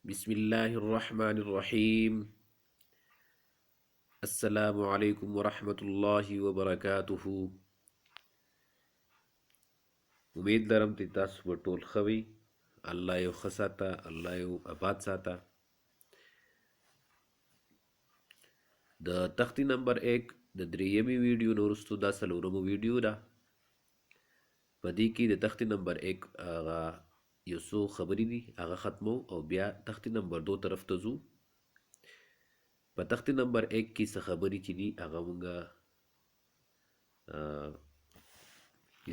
بسم الله الرحمن الرحيم. السلام عليكم ورحمة الله وبركاته. امید لرم چې تاسو به ټول ښه وئ. الله یو ښه ساته، الله یو آباد ساته. د تختې نمبر 1 د درېیمې ویډیو نه وروستو دا څلورمه ویډیو ده. په دې کې د تختې نمبر 1 هغه یو څو خبرې دي هغه ختمو او بیا تختې نمبر 2 طرف ته ځو. په تختې نمبر 1 کې څه خبرې چې دي هغه مونږه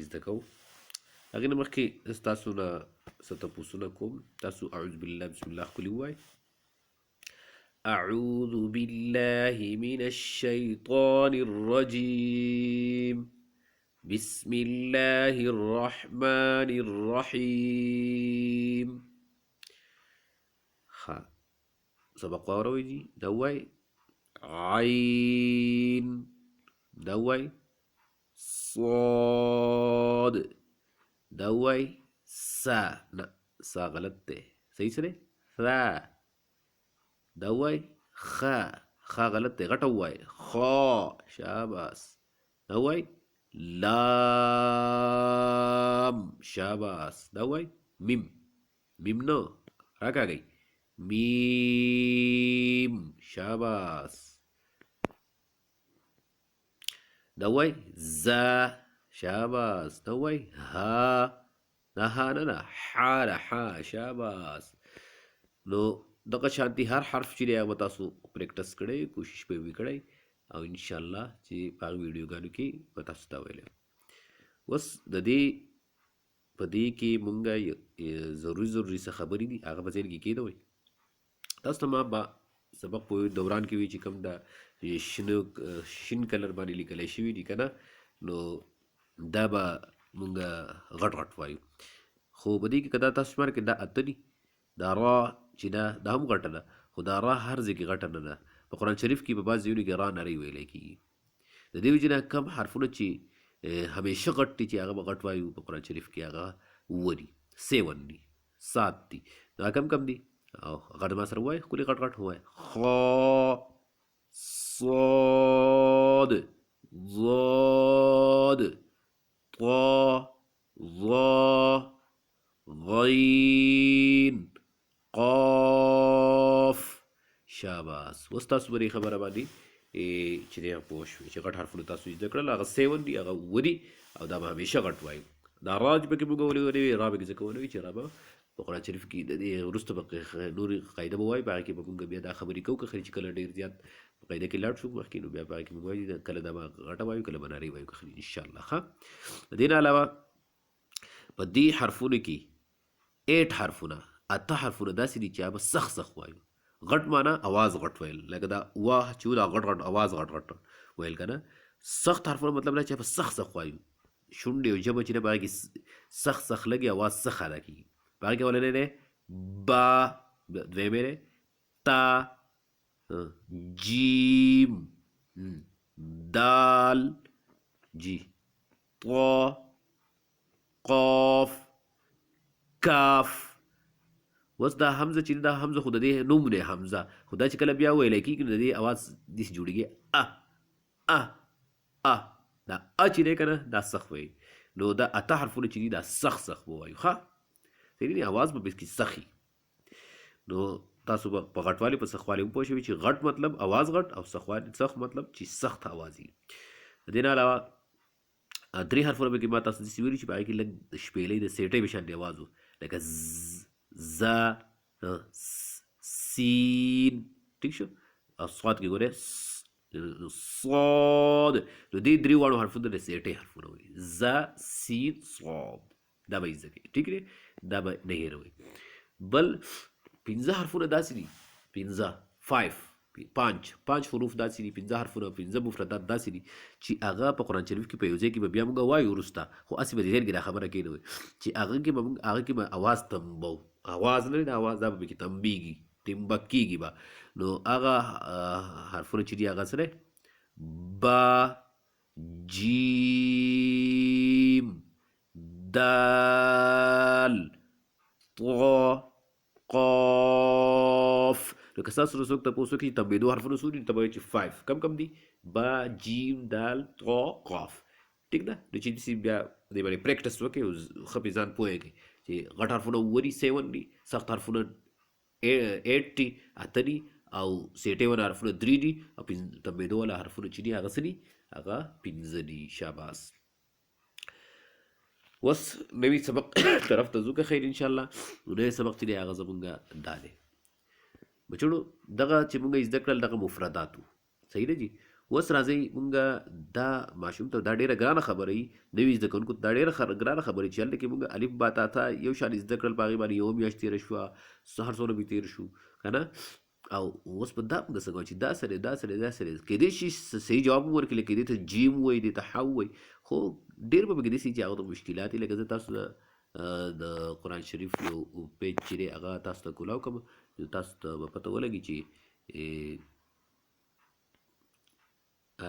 زده کوو. هغې نه مخکې ستاسو نه څه تپوسونه کوم. تاسو اعوذ بالله بسم الله ښکلي ووایئ. أعوذ بالله من الشيطان الرجيم. بسم الله الرحمن الرحيم. ها سبق واوروئ جي دا ووایئ. عين دا ووایئ. صاد دا ووایئ. سا نه سا غلط دی، صحیح څه دی؟ ثا دا ووایئ. خا غلط دی، غټه ووایئ. خا شاباس. دا ووایئ. لام شاباس. دا ووایئ. میم نه راکاږئ. میم شاباس. دا ووایئ. زا شاباس. دا ووایئ. ها دا ها نه حا ده، حا شاباس. نو دغه شانتي هر حرف چې دی هغه به تاسو پریکټس کړئ، کوشش به یې وکړئ او انشاءالله چې په هغه ویډیوګانو کې به تاسو ته ویلی. اوس د دې په دې کې مونږه ضروري څه خبرې دي هغه په ذهن کې کېدوئ. تاسو ته ما به سبق په دوران کې وي چې کوم دا شین کلر باندې لیکلی شوي دي که نه، نو دا به مونږه غټ غټ وایو. خو په دې کې که دا تاسو شمار کړئ دا اته دي. دا را چې دا هم غټه ده، خو دا را هر ځای کې غټه نه ده. په قرآن شریف کې په بعض ځایونو کې را نری ویلی کېږي. د دې وجې نه کم حرفونه چې همیشه غټ دي چې هغه به غټ وایو په قرآن شریف کې هغه 7 دي، 7 دي، 7 دي. دا کم دي او غټ ما سره ووایئ، ښکلي غټ غټ ووایئ. خا صاد ضاد طا ظا غین قاف شاباس. اوس تاسو به دې خبره باندې چې دی هغه پوه شوئ چې غټ حرفونه تاسو زده کړل هغه 7 دي، هغه 7 دي او دا به همیشه غټ وایو. دا را چې پکې موږ ولې را پکې ځکه ولوي چې را به په قرآن شریف کې د دې وروسته به نورې قاعده به وایو، په هغه کې به موږ بیا دا خبرې کوو. که خیر چې کله ډېر زیات په قاعده کې لاړ شو مخکې، نو بیا په هغه کې موږ وایو کله دا به غټه وایو کله به نرۍ وایو که خیر انشاءالله. ښه د دې نه علاوه په دې حرفونو کې 8 حرفونه، 8 حرفونه داسې دي چې هغه سخت وایو. غټ معنا اواز غټ ویل، لکه دا واه چې دا غټ اواز غټ ویل که نه. سخت حرفونه مطلب دا چې هغه سخت وایو. شونډې او ژبه چې نه په هغه کې سخت لګي اواز سخت ادا کېږي. په هغه کې اولنی دی با، دویمې دی تا، جیم، دال جی، طا، قاف، کاف. اوس دا حمزه چې دا حمزه خو د دې نوم دی حمزه، خو دا چې کله بیا ویلی کېږي نو د دې اواز داسې جوړېږي دا چې دی که نه دا سخت وایي. نو دا 8 حرفونه چې دي دا سخت ووایو. ښه صحیح دی، اواز به پکې سخت. نو تاسو به په غټوالي په سختوالي هم پوه شوي چې غټ مطلب اواز غټ او سخت مطلب چې سخت اواز وي. د دې نه علاوه 3 حرفونه پکې ما تاسو داسې ویلي چې په هغې کې لږ د شپېلۍ د سیټۍ په شانتې اواز و، لکه زا سین. ټیک شو. او صاد کې ګورئ صاد. نو دې 3 واړو حرفونه د سیټۍ حرفونه وي. زا سین صاد دا به یې زده کوئ. ټیک دی، دا به نه هېروئ. بل 15 حرفونه داسې دي، 5 حروف داسې دي، 15 حرفونه، 15 مفردات داسې دي چې هغه په قرآن شریف کې په یو ځای کې به بیا موږ وایو وروسته، خو هسې به د ذهن کې دا خبره کېنوئ چې هغه کې به اواز تمبو، اواز نه دی دا اواز دا به پکې تمبېږي، تمبک کېږي به. نو هغه حرفونه چې دي هغه څه دی؟ با، جیم، دال، طا، قاف قاف. نو که تاسو څوک تاسو کې تمبیدو حرفونه څو دي ته وایي چې 5 کم دي با جیم دال طا قاف. ټیک ده. نو چې داسې بیا دې باندې پریکټس وکړئ او ښه پې ځان پوهېږئ چې غټ حرفونه اووه دي 7 دي، سخت حرفونه 8 دي 8 دي، او سیټې والا حرفونه 3 دي، او تمبیدو والا حرفونه چې دي هغه څه دي هغه 5 دي. شاباس. اوس نوي سبق طرف ته ځو که خیر انشاءالله. نو نوی سبق چې دی هغه زمونږ دا دی بچړو دغه چې مونږ زده کړل دغه مفردات وو. صحیح ده جي. اوس راځئ مونږ دا ماشوم ته دا ډېره ګرانه خبره وي نوي زده کوونکو ته دا ډېره ګرانه خبره چې هلته کې مونږ الف با تا تا یو شان زده کړل په هغې باندې یوه میاشت تېره شوه هر څونه به تېر شو که نه. او اوس په دا مونږ څنګه وایو چې دا سره دا سره دا سره کېدای شي صحیح جواب هم ورکړي لکه دې ته جیم وایي دې ته ح وایي، خو ډېر به پکې داسې چې هغه ته مشکلات وي. لکه زه تاسو د قرآن شریف یو پیج چې دی هغه تاسو ته کولاو کوم نو تاسو ته به پته ولګي چې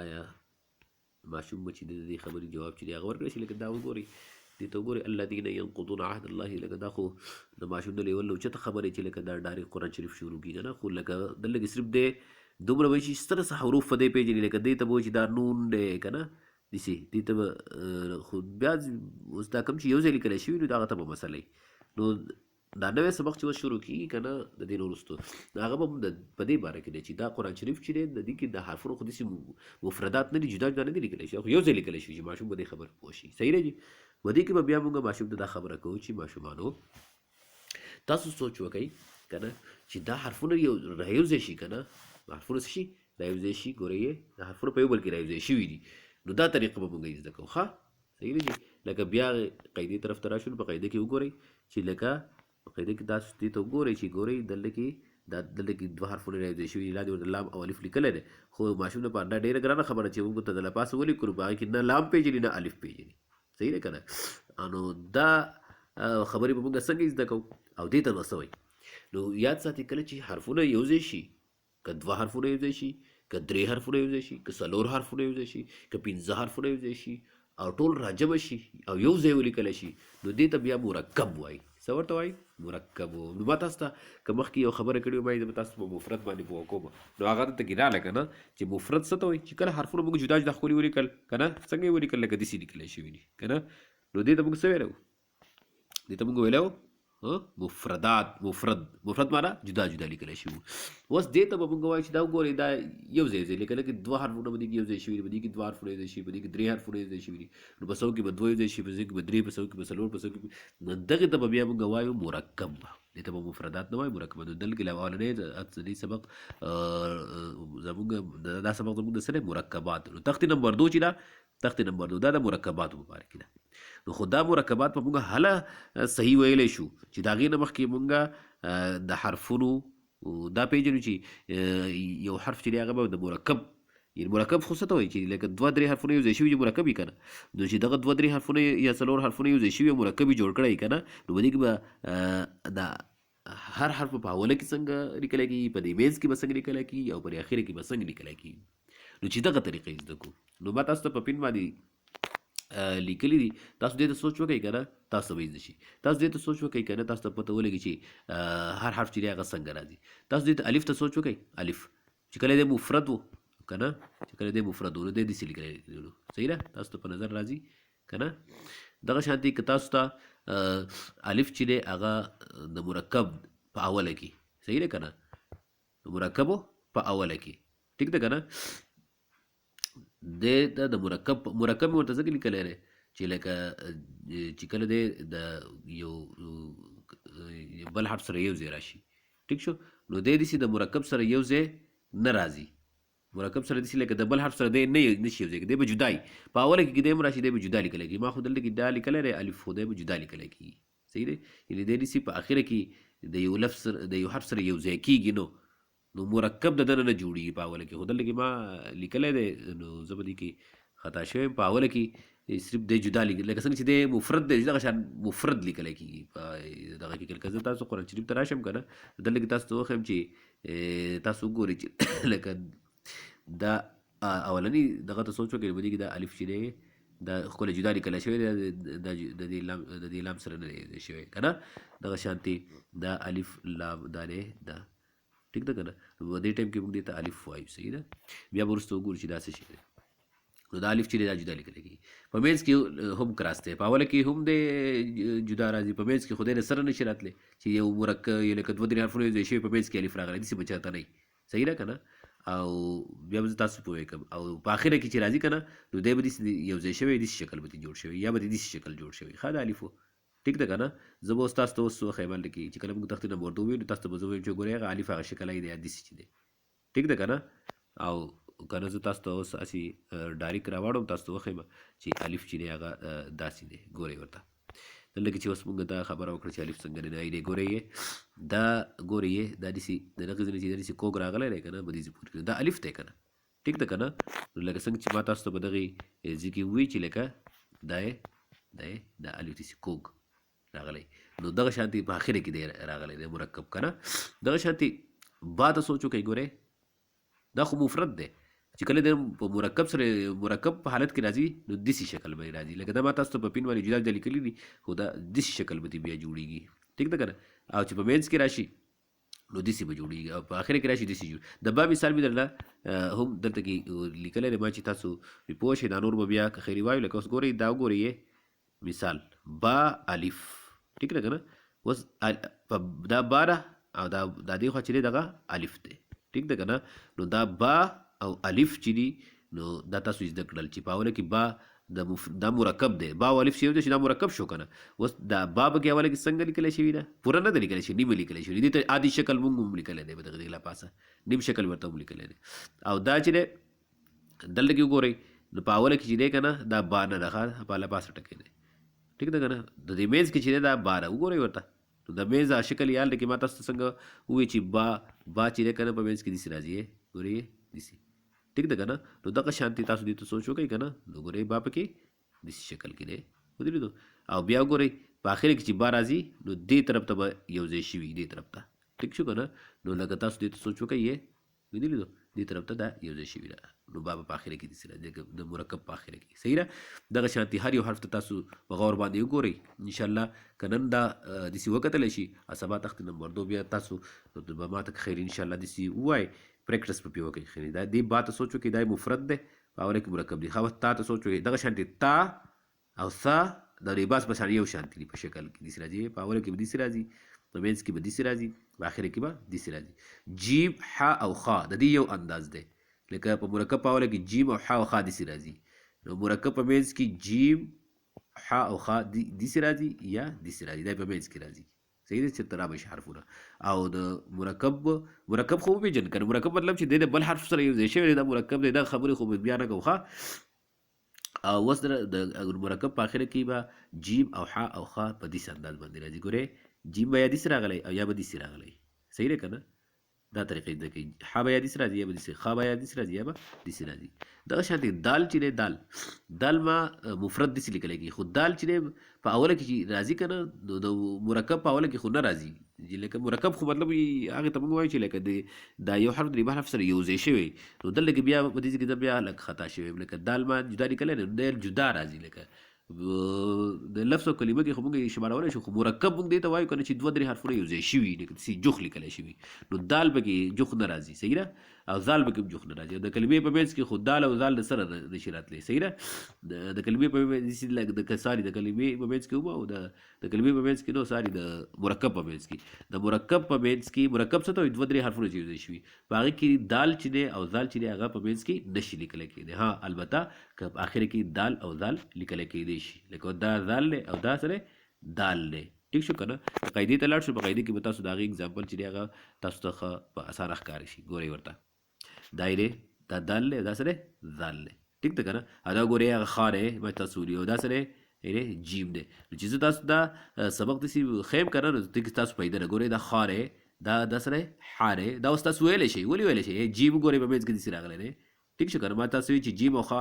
آیا ماشوم به چې د دې خبرې جواب چې دی هغه ورکړی شي. لکه دا وګورئ دې ته وګورئ الذین ینقضون عهد الله. لکه دا خو د ماشوم د لیول نه اوچته خبرې چې لکه دا ډایرکټ قرآن شریف شروع کېږي نه، خو لکه دلته کې صرف دی دومره به شي ستره څه حروف په دې پېژني لکه دې ته به وایي چې دا نون دی که نه داسې دې ته به خو بیا اوس دا کوم چې یو ځای لیکلی شوي نو د هغه ته به مسله وي. نو دا نوی سبق چې اوس شروع کېږي که نه د دې نه وروستو هغه به په دې باره کې دی چې دا قرآن شریف چې دی د دې کې د حرفونو خو داسې مفردات نه دي جدا جدا نه دي لیکلی شوي، خو یو ځای لیکلی شوي چې ماشوم به دې خبر پوه شي. صحیح دی جي. په دې کې به بیا موږ ماشوم ته دا خبره کوو چې ماشومانو تاسو سوچ وکئ که نه چې دا حرفونه یو رایوځای شي که نه حرفونه څه شي رایوځای شي. ګورئ دا حرفونه په یو بل کې رایوځای شوي دي. نو دا طریقه به موږ زده کوو. ښه صحیح دی جي. لکه بیا قاعدې طرف ته راشو په قاعده کې وګورئ چې لکه په قاعده کې تاسو دې ته وګورئ چې ګورئ دلته کې دا دلته کې دوه حرفونه راځي شوي لاندې ورته لام او الف لیکلی دی، خو ماشوم لپاره دا ډېره ګرانه خبره چې موږ ته د لپاسه ولیکلو په هغې کې نه لام پېژني نه الف پېژني. صحیح دی که نه. نو دا خبرې به موږ څنګه زده کوو او دې ته به څه وایي. نو یاد ساتئ کله چې حرفونه یو ځای شي که دوه حرفونه یو ځای شي که درې حرفونه یو ځای شي که څلور حرفونه یو ځای شي که پنځه حرفونه یو ځای شي او ټول راجمع شي او یو ځای ولیکلی شي نو دې ته بیا مرکب وایي. څه ورته وایي؟ مرکب. نو ما تاسو ته که مخکې یو خبره کړې وه ما یې تاسو په مفرد باندې پوه کوم نو هغه دلته کې راغله که نه چې مفرد څه ته وایي چې کله حرفونه موږ جدا جدا ښکلي ولیکل که نه څنګه یې ولیکل لکه داسې لیکلی شوي دي که نه. نو دې ته موږ څه ویلی وو؟ دې ته موږ ویلی وو مفردات. مفرد معنا جدا جدا لیکلی شوي. اوس دې ته به موږ وایو چې دا وګورئ دا یو ځای ځای لیکلی کې دوه حرفونه به دې کې یو ځای شوي دي، په دې کې دوه حرفونه یو ځای شوي، په دې کې درې حرفونه یو ځای شوي دي. نو په څو کې به دوه یو ځای شي، په څو کې به درې، په څو کې به څلور، په څو کې نو دغې ته به بیا موږ وایو مرکب. دې ته به مفردات نه وایو مرکب. نو دلته کې اولنی دې سبق زموږ دا سبق زموږ د څه دی مرکبات. نو تختې نمبر 2 چې دا تختې نمبر 2 دا د مرکباتو په باره کې ده. نو خو دا مرکبات په موږ هله صحیح ویلی شو چې د هغې نه مخکې موږ د حرفونو دا پېژنو چې یو حرف چې دی هغه به د مرکب یعنې مرکب خو څه ته وایي چې لکه دوه درې حرفونه یو ځای شوي چې مرکب وي که نه. نو چې دغه دوه درې حرفونه یا څلور حرفونه یو ځای شوي او مرکب یې جوړ کړی که نه نو په دې کې به دا هر حرف په اوله کې څنګه لیکلی کېږي، په دې منځ کې به څنګه لیکلی کېږي او په دې اخره کې به څنګه لیکلی کېږي. نو چې دغه طریقې زده کړو نو ما تاسو ته په پین باندې لیکلي دي. تاسو دې ته سوچ وکئ که نه تاسو به زده شي. تاسو دې ته سوچ وکئ که نه تاسو ته پته ولګي چې هر حرف چې دی هغه څنګه راځي. تاسو دې ته الف ته سوچ وکئ. الف چې کله دی مفرد و که نه چې کله دی مفرد و نو دی داسې لیکلی. صحیح ده تاسو ته په نظر راځي که نه. دغه شانتې که تاسو ته الف چې دی هغه د مرکب په اوله کې صحیح ده که نه د مرکبو په اوله کې ټیک ده که نه دې ته د مرکب مې ورته ځکه لیکلی دی چې لکه چې کله دی د یو بل حرف سره یو ځای راشي ټیک شو نو دی داسې د مرکب سره یو ځای نه راځي. مرکب سره داسې لکه د بل حرف سره دی نه شي یو ځای دی به جدا وي. په اوله کې دی هم راشي دی به جدا لیکلی کېږي. ما خو دلته کې دا لیکلی دی الف خو دی به جدا لیکلی کېږي. صحیح دی یعنې دی داسې په اخره کې د یو لفظ د یو حرف سره یو ځای کېږي نو مرکب د دنه نه جوړېږي په اوله کې. خو دلته کې ما لیکلی دی نو زه به دې کې خطا شوی یم. په اوله کې صرف دی جدا لیکل لکه څنګه چې دی مفرد دی دغه شان مفرد لیکلی کېږي په دغه کې. لکه زه تاسو قرآن شریف ته راشم که نه دلته کې تاسو ته وښیم چې تاسو وګورئ چې لکه دا اولني دغه ته سوچ وکړئ په دې کې دا الف چې دی دا ښکلی جدا لیکلی شوی دی د دې لام سره نه دی شوی که نه. دغه شانتې دا الف لام دا دی دا ټیک ده که نه. نو په دې ټایم کې موږ دې ته الف وایو. صحیح ده. بیا به وروسته وګورو چې دا څه شی دی. نو دا الف چې دی دا جدا لیکل کېږي. په منځ کې هم کراس دی، په اوله کې هم دی جدا راځي، په منځ کې خو دی له سره نشي راتلی چې یو مرکب لکه دوه درې حرفونه یو ځای شوي په منځ کې الف راغلی، داسې به چاته نه وي. صحیح ده که نه. او بیا به زه تاسو پوه کړم. او په اخره کې چې راځي که نه نو دی به داسې یو ځای شوی داسې شکل به جوړ شوی یا به داسې شکل جوړ شوی. ښه د الفو ټیک ده که نه. زه به اوس تاسو ته اوس وښیم هلته کې چې کله موږ تختې نمبر 2 وویلو تاسو ته به زه ووایم چې ګورئ هغه الف هغه شکل دی یا داسې چې دی. ټیک ده که نه. او کنه زه تاسو ته اوس هسې ډایرکټ راوړم تاسو ته وښیم چې الف چې دی هغه داسې دی. ګورئ ورته دلته کې چې اوس موږ دا خبره وکړه چې الف څنګه دی. دی ګورئ دا ګورئ دا داسې د دغه ځینې چې داسې کوږ راغلی دی که نه به داسې پورې کړي دا الف دی که نه. ټیک ده که نه. نو لکه څنګه چې ما تاسو ته په دغې ځای کې ووایي چې لکه دا الف داسې کوږ راغلی. نو دغه شانتې په اخره کې دی راغلی دی مرکب که نه. دغه شانتې با ته سوچ وکړئ. ګورئ دا خو مفرد دی چې کله د مرکب سره مرکب په حالت کې راځي نو داسې شکل به راځي. لکه دا ما تاسو ته په پین باندې جدا جدا لیکلي دي خو دا داسې شکل به بیا جوړېږي. ټیک ده که نه. او چې په منځ کې راشي نو داسې به جوړېږي او په اخره کې راشي داسې جوړ. د با مثال مې درله هم دلته کې لیکلی دی ما چې تاسو پرې پوه شئ. دا نور به بیا که خیري وایو لکه اوس ګورئ دا وګورئ مثال با الف. ټیک ده که نه. اوس دا با ده او دا دې خوا چې دی دغه الف دی. ټیک ده که نه. نو دا با او الف چې دي نو دا تاسو زده کړل چې په اوله کې با دا مرکب دی. با او الف چې یو دی چې دا مرکب شو که نه. اوس دا با به کې اوله کې څنګه لیکلی شوي ده پوره نه ده لیکلی شوي نیمه لیکلی شوي. دې ته عادي شکل مونږ هم لیکلی دی په دغه لا پاسه نیم شکل ورته هم لیکلی دی. او دا چې دی دلته کې وګورئ نو په اوله کې چې دی که نه دا با نه ده ښه په لا پاسه ټکی دی. ټیک ده که نه. د دې منځ کې چې دی دا با ده وګورئ ورته. نو د منځ شکل یې هلته کې ما تاسو ته څنګه ووایي چې با چې دی که نه په منځ کې داسې راځي. ګورئ داسې. ټیک ده که نه. نو دغه شانتې تاسو دې ته سوچ وکړئ که نه. نو ګورئ با پکې داسې شکل کې دی. ودرېدو. او بیا ګورئ په اخره کې چې با راځي نو دې طرف ته به یو ځای شي وي دې طرف ته. ټیک شو که نه. نو لکه تاسو دې ته سوچ وکړئ ودرېدو دې طرف ته دا یو ځای شوي ده. نو با په اخره کې داسې راځي د مرکب په اخره کې. صحیح ده. دغه شانتې هر یو حرف ته تاسو په غور باندې وګورئ انشاءالله. که نن دا داسې وکتلی شي سبا تختې نمبر 2 بیا تاسو به ما ته خیر انشاءالله داسې ووایئ پریکټس په پې وکړئ. ښه دا دې با ته سوچ وکړئ دا مفرد دی په اوله کې مرکب دی. ښه تا ته سوچ وکړئ دغه شانتې تا او ثا د لباس په شان یو شانتې دي په شکل کې داسې راځي. په اوله کې به داسې راځي په منځ کې به داسې راځي په اخره کې به داسې راځي. جیم ح او خا د دې یو انداز دی. لکه په مرکب په اوله کې جیم او ح او خا داسې راځي. نو مرکب په منځ کې جیم ح او خا داسې راځي یا داسې راځي. دا په منځ کې راځي. صحیح ده چې ترابه شي حرفونه. او د مرکب خو وپېژنه که نه. مرکب مطلب چې دی د بل حرف سره یو ځای شوی دی دا مرکب دی. دا خبرې خو بیا نه کوو ښه. او اوس د مرکب په اخره کې به جیم او ح او خا په داسې انداز باندې راځي. ګورئ جیم به یا داسې راغلی او یا به داسې راغلی. صحیح ده که نه. دا طریقې زده کوي. ح به یا داسې راځي یا به داسې خا به یا داسې راځي یا به داسې راځي. دغه شانتې دال چې دی دال ما مفرد داسې لیکلی کېږي خو دال چې دی په اوله کې چې راځي که نه نو د مرکب په اوله کې خو نه راځي. لکه مرکب خو مطلب هغې ته موږ وایو چې لکه دا یو حرف د بل حرف سره یو ځای شوی نو دلته کې بیا په دې کې بیا لږ خطا شوی. لکه دال ما جدا لیکلی نو دی جدا راځي. لکه د لفظ او کلمه کې خو موږ یې شمارولی شو خو مرکب موږ دې ته وایو که نه چې دوه درې حرفونه یو ځای شوي لکه داسې جوخ لیکلی شوي نو دال پکې جوخ نه راځي. صحیح ده. او زال پکې هم جوخ نه راځي. د کلمې په منځ کې خو دال او زال د سره نشي راتلی. صحیح ده. د کلمې په منځ کې د کلمې په منځ کې هم او د کلمې په منځ کې نو د مرکب په منځ کې د مرکب په منځ کې مرکب څه ته وایي دوه درې حرفونه چې یو ځای شوي په هغې کې دال چې دی او زال چې دی هغه په منځ کې نشي لیکلی کېدی. ها البته که په اخر کې دال او زال لیکلی کېدی شي لکه دا زال دی او دا سره دال دی. ټیک شو که نه. قاعدې ته لاړ شو. په قاعدې کې به تاسو د هغې اګزامپل چې دی هغه تاسو ته ښه په اسانه ښکاره شي. ګورئ ورته دا دی دا دال دی دا سره زال دی. ټیک ده که نه. دا ګورئ هغه خا دی ما تاسو ولیدو او دا سره جیم دی. نو چې زه تاسو دا سبق داسې ښیم که نه نو تاسو پیدا نه. ګورئ دا خا دی دا سره ح دی. دا اوس تاسو ویلی شئ. ولې ویلی شئ جیم ګورئ په منځ کې داسې راغلی دی. ټیک شو که نه. ما تاسو وایي چې جیم او خا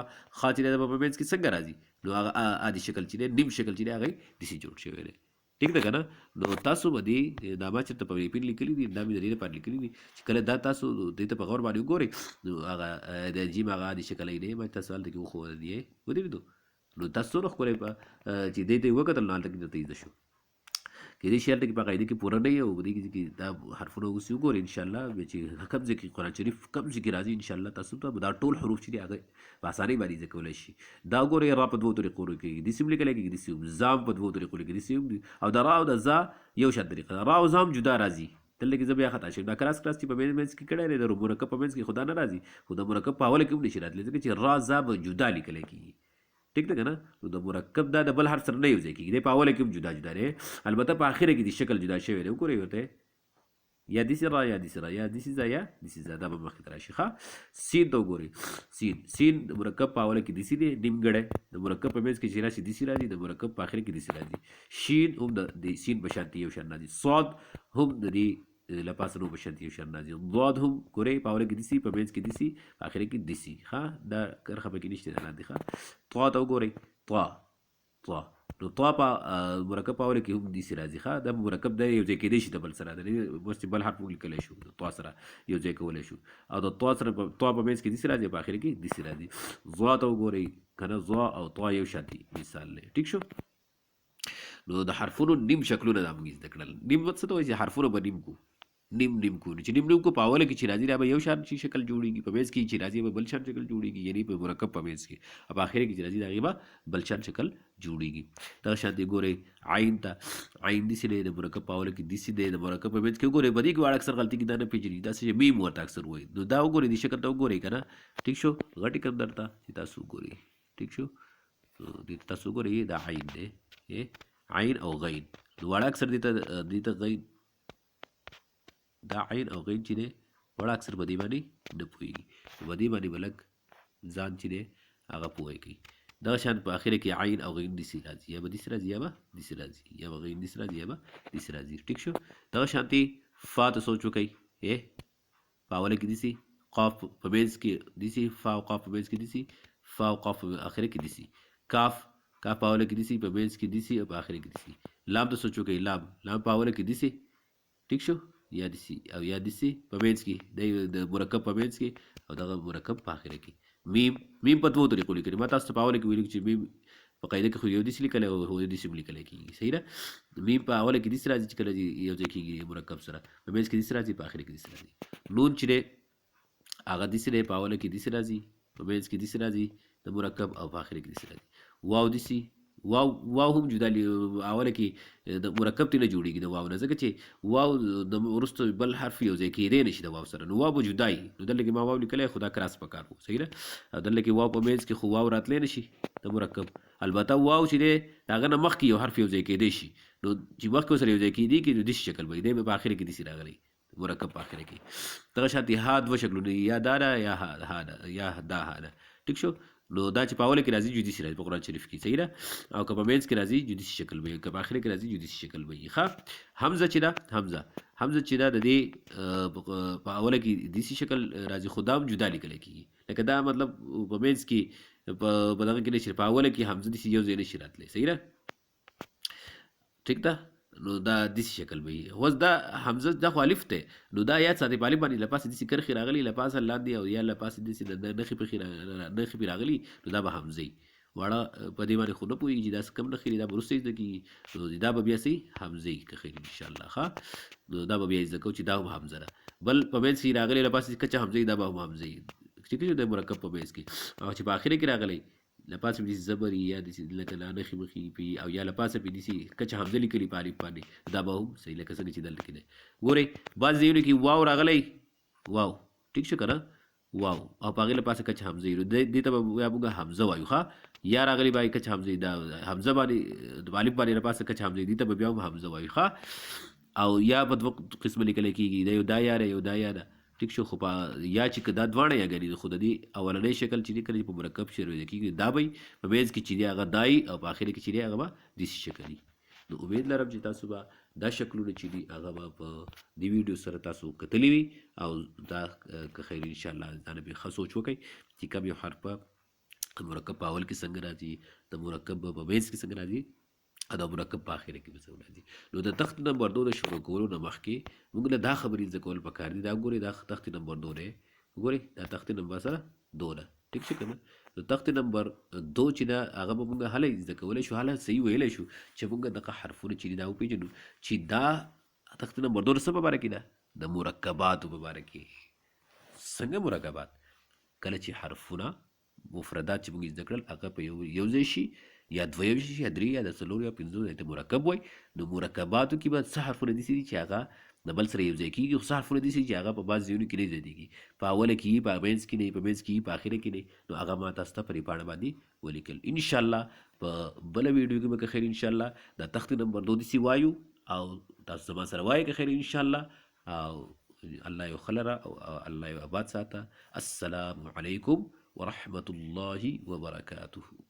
چې دی په منځ کې څنګه راځي نو هغه عادي شکل چې دی نیم شکل چې دی هغه داسې جوړ شوی دی. ټیک ده که نه. نو تاسو به دې دا ما چېرته په پین لیکلي دي دا مې د دې لپاره لیکلي دي چې کله دا تاسو دې ته په غور باندې وګورئ نو هغه د جیم هغه عادي شکلی دی ما تاسو هلته کې وښودل دی ودرېدو نو تاسو څونه ښکلی چې دې ته یې وکتل نو هلته کې درته زده شو. کېدای شي هلته کې په قاعده کې پوره نه وي او په دې کې دا حرفونه اوس وګورئ انشاءالله بیا چې کوم ځای کې قرآن شریف کوم ځای کې راځي انشاءالله تاسو ته دا ټول حروف چې دي هغه په اسانۍ باندې زده کولی شي. دا ګورئ را په دوو طریقو کېږي داسې هم لیکلی کېږي داسې هم زام په دوو طریقو لیکي داسې هم دي او د را او د زا یو شان طریقه ده. را او زام جدا راځي دلته کې زه بیا خطا شوم دا کراس کراس چې په منځ کې کړی دی د مرکب په منځ کې خو دا نه راځي خو د مرکب په اوله کې هم نشي راتلی ځکه چې را زا به جدا لیکلی کېږي. ټیک ده که نه؟ نو د مرکب دا د بل حرف سره نه یو ځای کېږي دی په اوله کې هم جدا جدا دی البته په اخره کې د شکل جدا شوی دی وګورئ ورته یا داسې را یا داسې را یا داسې زه یا داسې زه دا به مخکې ته راشي ښه. سین ته وګورئ سین د مرکب په اوله کې داسې دی نیمګړی د مرکب په منځ کې چې راشي داسې راځي د مرکب په اخره کې داسې راځي. شین هم د سین په شانتې یو شان راځي. صاد هم د دې لپاسه نو په شانتې یو شان راځي. ضاد هم ګورئ په اوله کې داسې په منځ کې داسې په اخره کې داسې ښه دا کرښه پکې نشته ده لاندې ښه. طا ته وګورئ طا نو طا په مرکب په اوله کې هم داسې راځي ښه دا مرکب دی یو ځای کېدای شي د بل سره بس چې بل حرف موږ لیکلی شو د طا سره یو ځای کولی شو او د طا سره طا په منځ کې داسې راځي په اخره کې داسې راځي. ضا ته وګورئ که نه ضا او طا یو شان دي مثال دی ټیک شو. نو د حرفونو نیم شکلونه دا موږ زده کړل. نیم څه ته وایي چې حرفونه به نیم کو نیم کو چې نیم کو په اوله کې چې راځي دا به یو شان شي شکل جوړېږي په منځ کې چې راځي به بل شان شکل جوړېږي یعنی په مرکب په منځ کې او په اخر کې چې راځي د هغې به بل شان شکل جوړېږي. دغه شانتې ګورئ عین ته عین داسې دی د مرکب په اوله کې داسې دی د مرکب په منځ کې وګورئ په دې کې واړه اکثر غلطي کې دا نه پېژني داسې چې میم ورته اکثر وایي نو دا وګورئ دې شکل ته وګورئ که نه ټیک شو غټ یې کړم درته چې تاسو وګورئ ټیک شو. دې ته تاسو وګورئ دا عین دی عین او غین نو واړه اکثر دې ته غین دا عین او غین چې دی وړه اکثر په دې باندې نه پوهېږي نو په دې باندې به لږ ځان چې دی هغه پوهه کوي. دغه شان په اخره کې عین او غین داسې راځي یا به داسې راځي یا به داسې راځي یا به غین داسې راځي یا به داسې راځي ټیک شو. دغه شانتې فا ته سوچ وکئ په اوله کې داسې قاف په منځ کې داسې فا او قاف په منځ کې داسې فا او قاف په اخره کې داسې کاف په اوله کې داسې په منځ کې داسې او په اخره کې داسې. لام ته سوچ وکئ لام په اوله کې داسې ټیک شو یا داسې او یا داسې په منځ کې د مرکب په منځ کې او دغه مرکب په اخره کې. میم په دوو طریقو لیکلی ما تاسو ته په اوله کې ویلي چې میم په قاعده کې خو یو داسې لیکلی او یو داسې هم لیکلی کېږي صحیح ده. میم په اوله کې داسې راځي چې کله یو ځای کېږي مرکب سره په منځ کې داسې راځي په اخره کې داسې راځي. نون چې دی هغه داسې دی په اوله کې داسې راځي په منځ کې داسې راځي د مرکب او په اخره کې داسې راځي. واو داسې واو هم جدا اوله کې د مرکب ته نه جوړېږي د واو نه ځکه چې واو د وروسته بل حرف یو ځای کېدی نه شي د واو سره نو واو به جدا وي نو دلته کې ما واو لیکلی خو دا کراس پکار و صحیح ده. دلته کې واو په منځ کې خو واو راتلی نه شي د مرکب البته واو چې دی د هغه نه مخکې یو حرف یو ځای کېدی شي نو چې مخکې ورسره یو ځای کېدي کې نو داسې شکل به وي دی به په اخره کې داسې راغلی مرکب په اخره کې. دغه شانتې ها دوه شکلونه یا دا ده یا ها ده یا دا ها ده ټیک شو. نو دا چې په اوله کې راځي جدي راځي په قرآن شریف کې صحیح ده او که په منځ کې راځي جدي شکل وي که په اخره کې راځي جدي شکل وي ښه. حمزه چې ده حمزه چې ده د دې په اوله کې داسې شکل راځي خو دا هم جدا لیکلی کېږي لکه دا مطلب په منځ کې په دغه کې نشي په اوله کې حمزه داسې یو ځای نشي راتلی صحیح ده ټیک ده. نو دا داسې شکل به وي اوس دا حمزه دا خو الف دی نو دا یاد ساتئ په الف باندې له پاسه داسې کرښې راغلي له پاسه لاندې او یا له پاسه داسې نښې پرې راغلي نو دا به حمزه وي واړه په دې باندې خو نه پوهېږي چې دا څه کم نښې دي دا به وروسته زده کېږي نو دا به بیا څه حمزه وي که خیر انشاءالله ښه نو دا به بیا زده کوو چې دا هم حمزه ده. بل په منځ کې راغلی له پاسه کچه حمزه وي دا به هم حمزه وي چې د مرکب په منځ کې او چې په اخره کې راغلی له پاسه داسې زبر یا داسې لکه نښې مخې پې او یا له پاسه پې داسې کچه حمزه لیکلي په الف باندې دا به هم صحیح لکه څنګه چې دلته کې دی. ګورئ بعض ځایونو کې واو راغلی واو ټیک شو که نه واو او په هغې له پاسه کچه حمزه وي دې ته به بیا موږ حمزه وایو ښه یا راغلی باندې کچه حمزه دا حمزه باندې د الف باندې له پاسه کچه حمزه دې ته به بیا هم حمزه وایو ښه او یا په دوه قسمه لیکلی کېږي دا یو دا یا ده یو دا یا ده ټیک شو. خو په یا چې دا دواړه یاګانې خو د دې اولنی شکل چې دی کله چې په مرکب شروع کېږي دا به په منځ کې چې دی هغه دا او په اخر کې چې دی هغه به داسې شکل وي. نو امید لرم چې تاسو به دا شکلونه چې دي هغه به په دې ویډیو سره تاسو کتلی وي او دا که خیر انشاءالله دا نه بیا ښه سوچ وکئ چې کوم یو حرف په مرکب په اول کې څنګه راځي د مرکب په منځ کې څنګه راځي او د مرکب په اخره کې به څنګه راځي. نو د تخت نمبر 2 د شروع کولو نه مخکې موږ له دا خبرې زده کول پکار دي دا ګورئ دا تخت نمبر 2 دی ګورئ دا تخت نمبر سره 2 ده ټیک شو کنه. نو تخت نمبر 2 چې دا هغه به مونږ هله زده کولی شو، هله صحیح ویلی شو چې مونږ دغه حرفونه چې دي دا وپېژنو چې دا تخت نمبر 2 د څه په باره کې ده؟ د مرکباتو په باره کې. څنګه مرکبات؟ کله چې حرفونه مفردات چې موږ زده کړل هغه په یو ځای شي یا دوه شي یا درې یا د څلورو یا پنځو ته مرکب وای. نو مرکباتو کې به څه حرفونه داسې دي چې هغه د بل سره یو ځای کېږي، خو څه حرفونه داسې چې هغه په بعض ځایونو کې نه زیاتېږي، په اوله کې یي، په منځ کې نه یي، په منځ کې یي، په اخره کې نه یي. نو هغه ما تاسو ته په دې پاڼه باندې ولیکل. انشاءالله په بله ویډیو کې به که خیر انشاءالله دا تخت نمبر 2 داسې وایو او تاسو زما سره وایئ که خیر انشاءالله. او الله یو ښه لره او الله یو اباد ساته. السلام علیکم ورحمة الله وبركاته.